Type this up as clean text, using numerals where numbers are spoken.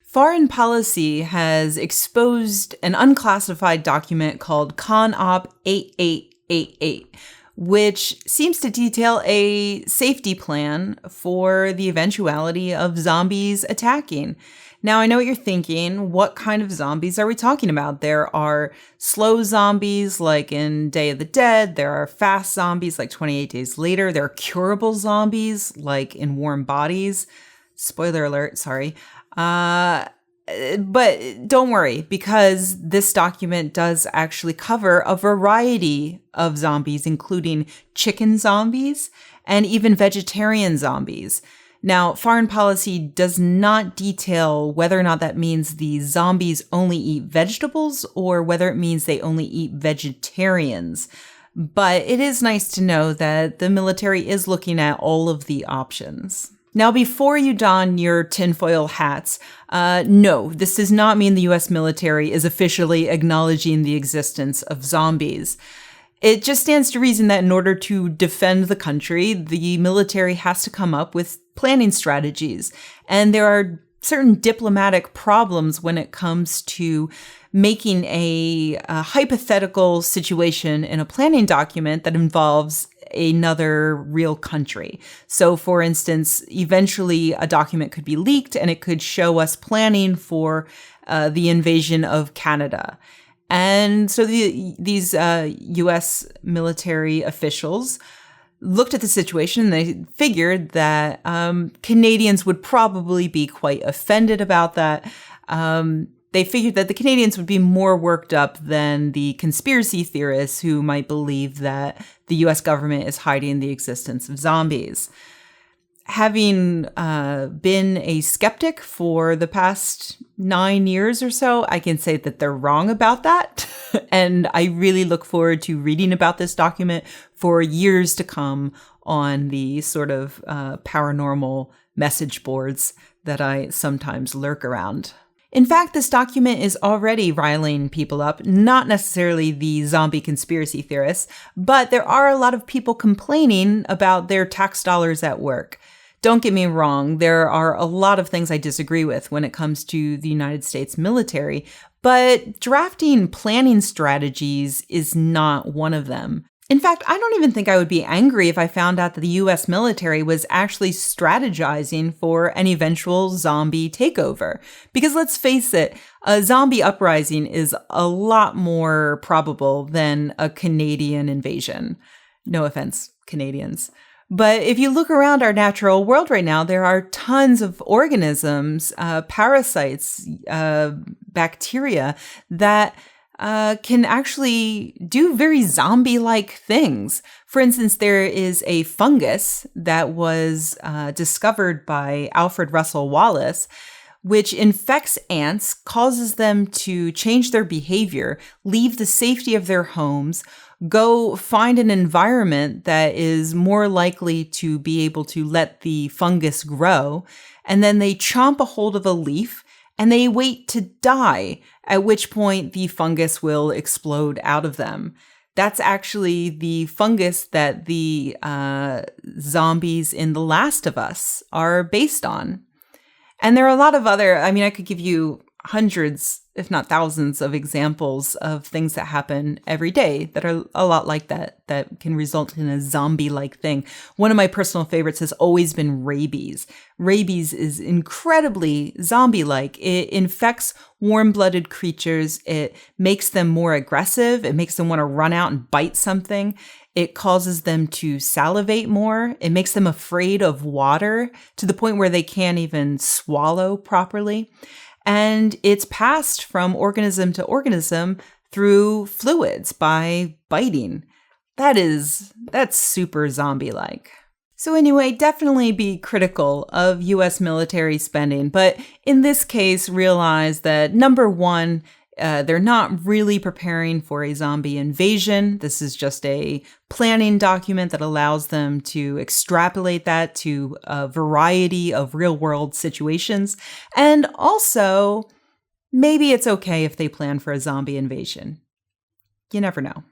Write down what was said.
Foreign policy has exposed an unclassified document called ConOp 8888, which seems to detail a safety plan for the eventuality of zombies attacking. Now, I know what you're thinking. What kind of zombies are we talking about? There are slow zombies like in Day of the Dead. There are fast zombies like 28 Days Later. There are curable zombies like in Warm Bodies. Spoiler alert, sorry. But don't worry, because this document does actually cover a variety of zombies, including chicken zombies and even vegetarian zombies. Now, foreign policy does not detail whether or not that means the zombies only eat vegetables or whether it means they only eat vegetarians. But it is nice to know that the military is looking at all of the options. Now, before you don your tinfoil hats, no, this does not mean the U.S. military is officially acknowledging the existence of zombies. It just stands to reason that in order to defend the country, the military has to come up with planning strategies. And there are certain diplomatic problems when it comes to making a hypothetical situation in a planning document that involves another real country. So, for instance, eventually a document could be leaked and it could show us planning for the invasion of Canada. And so these U.S. military officials looked at the situation and they figured that Canadians would probably be quite offended about that. They figured that the Canadians would be more worked up than the conspiracy theorists who might believe that the U.S. government is hiding the existence of zombies. Having been a skeptic for the past 9 years or so, I can say that they're wrong about that. And I really look forward to reading about this document for years to come on the sort of paranormal message boards that I sometimes lurk around. In fact, this document is already riling people up, not necessarily the zombie conspiracy theorists, but there are a lot of people complaining about their tax dollars at work. Don't get me wrong, there are a lot of things I disagree with when it comes to the United States military, but drafting planning strategies is not one of them. In fact, I don't even think I would be angry if I found out that the US military was actually strategizing for an eventual zombie takeover. Because let's face it, a zombie uprising is a lot more probable than a Canadian invasion. No offense, Canadians. But if you look around our natural world right now, there are tons of organisms, parasites, bacteria that can actually do very zombie-like things. For instance, there is a fungus that was discovered by Alfred Russel Wallace, which infects ants, causes them to change their behavior, leave the safety of their homes, go find an environment that is more likely to be able to let the fungus grow, and then they chomp a hold of a leaf and they wait to die, at which point the fungus will explode out of them. That's actually the fungus that the zombies in The Last of Us are based on. And there are a lot of other, I could give you hundreds, if not thousands, of examples of things that happen every day that are a lot like that can result in a zombie-like thing. One of my personal favorites has always been rabies. Rabies is incredibly zombie-like. It infects warm-blooded creatures. It makes them more aggressive. It makes them want to run out and bite something. It causes them to salivate more. It makes them afraid of water to the point where they can't even swallow properly. And it's passed from organism to organism through fluids by biting. That's super zombie-like. So anyway, definitely be critical of U.S. military spending. But in this case, realize that number one, they're not really preparing for a zombie invasion. This is just a planning document that allows them to extrapolate that to a variety of real-world situations. And also, maybe it's okay if they plan for a zombie invasion. You never know.